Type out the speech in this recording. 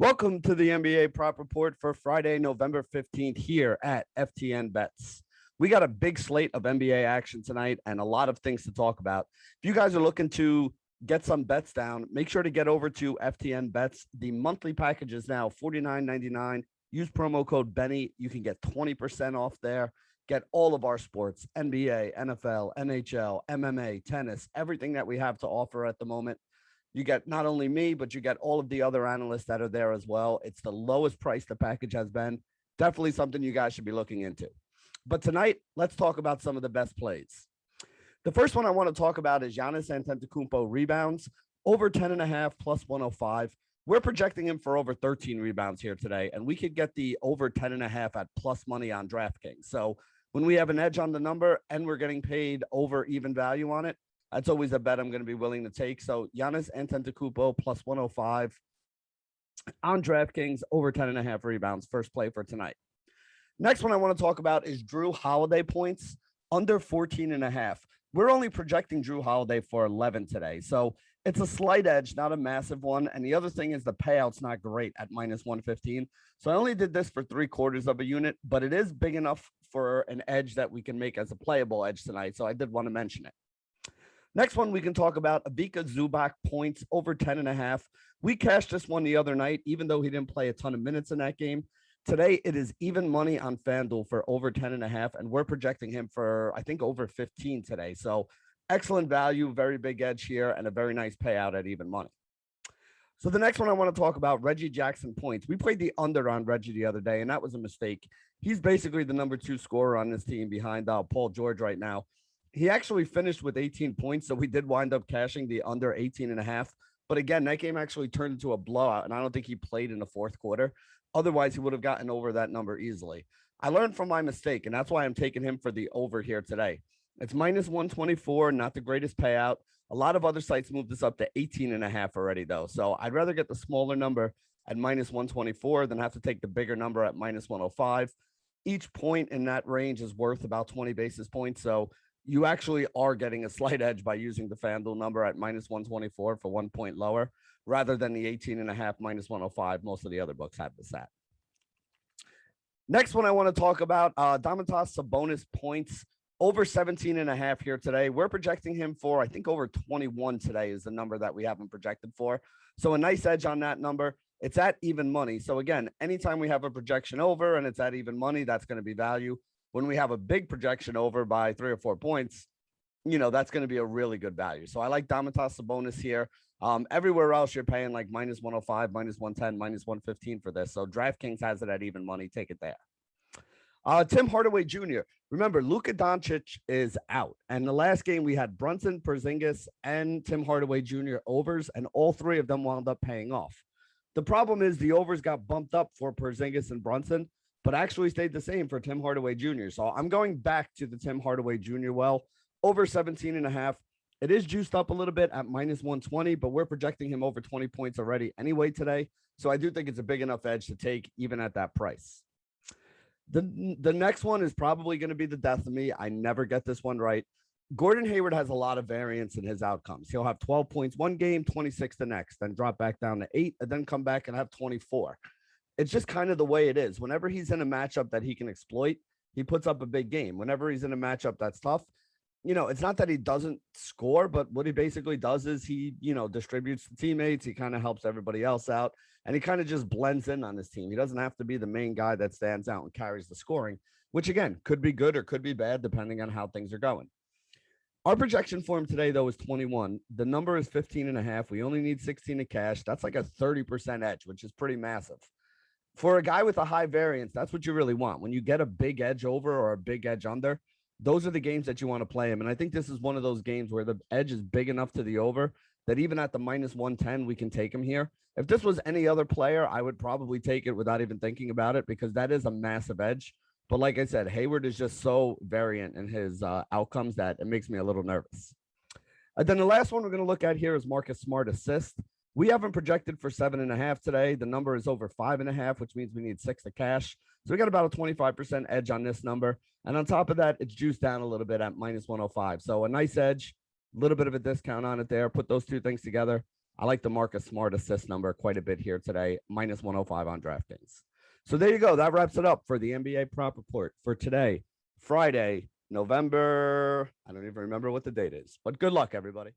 Welcome to the NBA Prop Report for Friday, November 15th here at FTN Bets. We got a big slate of NBA action tonight and a lot of things to talk about. If you guys are looking to get some bets down, make sure to get over to FTN Bets. The monthly package is now $49.99. Use promo code Benny. You can get 20% off there. Get all of our sports, NBA, NFL, NHL, MMA, tennis, everything that we have to offer at the moment. You get not only me, but you get all of the other analysts that are there as well. It's the lowest price the package has been. Definitely something you guys should be looking into. But tonight, let's talk about some of the best plays. The first one I want to talk about is Giannis Antetokounmpo rebounds, over 10.5 plus 105. We're projecting him for over 13 rebounds here today, and we could get the over 10.5 at plus money on DraftKings. So when we have an edge on the number and we're getting paid over even value on it, that's always a bet I'm going to be willing to take. So Giannis Antetokounmpo plus 105 on DraftKings, over 10.5 rebounds, first play for tonight. Next one I want to talk about is Drew Holiday points, under 14.5. We're only projecting Drew Holiday for 11 today. So it's a slight edge, not a massive one. And the other thing is the payout's not great at minus 115. So I only did this for 3/4 of a unit, but it is big enough for an edge that we can make as a playable edge tonight. So I did want to mention it. Next one we can talk about, Ivica Zubac points, over 10.5. We cashed this one the other night, even though he didn't play a ton of minutes in that game. Today, it is even money on FanDuel for over 10.5, and we're projecting him for, I think, over 15 today. So excellent value, very big edge here, and a very nice payout at even money. So the next one I want to talk about, Reggie Jackson points. We played the under on Reggie the other day, and that was a mistake. He's basically the number 2 scorer on this team behind Paul George right now. He actually finished with 18 points, so we did wind up cashing the under 18.5. But again, that game actually turned into a blowout, and I don't think he played in the fourth quarter. Otherwise, he would have gotten over that number easily. I learned from my mistake, and that's why I'm taking him for the over here today. It's minus 124, not the greatest payout. A lot of other sites moved this up to 18.5 already, though. So I'd rather get the smaller number at minus 124 than have to take the bigger number at minus 105. Each point in that range is worth about 20 basis points. So you actually are getting a slight edge by using the FanDuel number at minus 124 for 1 point lower, rather than the 18.5 minus 105. Most of the other books have this at. Next one I want to talk about, Domantas Sabonis points, over 17.5 here today. We're projecting him for, I think, over 21 today is the number that we have him projected for. So a nice edge on that number. It's at even money. So again, anytime we have a projection over and it's at even money, that's going to be value. When we have a big projection over by 3 or 4 points, that's going to be a really good value. So I like Domantas Sabonis here. Everywhere else, you're paying like minus 105, minus 110, minus 115 for this. So DraftKings has it at even money. Take it there. Tim Hardaway Jr. Remember, Luka Doncic is out. And the last game, we had Brunson, Porzingis, and Tim Hardaway Jr. overs, and all 3 of them wound up paying off. The problem is the overs got bumped up for Porzingis and Brunson, but actually stayed the same for Tim Hardaway Jr. So I'm going back to the Tim Hardaway Jr. well, over 17.5. It is juiced up a little bit at minus 120, but we're projecting him over 20 points already anyway today. So I do think it's a big enough edge to take even at that price. The next one is probably going to be the death of me. I never get this one right. Gordon Hayward has a lot of variance in his outcomes. He'll have 12 points one game, 26 the next, then drop back down to 8, and then come back and have 24. It's just kind of the way it is. Whenever he's in a matchup that he can exploit, he puts up a big game. Whenever he's in a matchup that's tough, it's not that he doesn't score, but what he basically does is he, distributes the teammates. He kind of helps everybody else out, and he kind of just blends in on this team. He doesn't have to be the main guy that stands out and carries the scoring, which, again, could be good or could be bad depending on how things are going. Our projection for him today, though, is 21. The number is 15.5. We only need 16 to cash. That's like a 30% edge, which is pretty massive. For a guy with a high variance, that's what you really want. When you get a big edge over or a big edge under, those are the games that you want to play him. And I think this is one of those games where the edge is big enough to the over that even at the minus 110, we can take him here. If this was any other player, I would probably take it without even thinking about it because that is a massive edge. But like I said, Hayward is just so variant in his outcomes that it makes me a little nervous. And then the last one we're going to look at here is Marcus Smart assist. We haven't projected for 7.5 today. The number is over 5.5, which means we need 6 to cash. So we got about a 25% edge on this number. And on top of that, it's juiced down a little bit at minus 105. So a nice edge, a little bit of a discount on it there. Put those two things together. I like the Marcus Smart assist number quite a bit here today, minus 105 on DraftKings. So there you go. That wraps it up for the NBA prop report for today, Friday, November. I don't even remember what the date is, but good luck, everybody.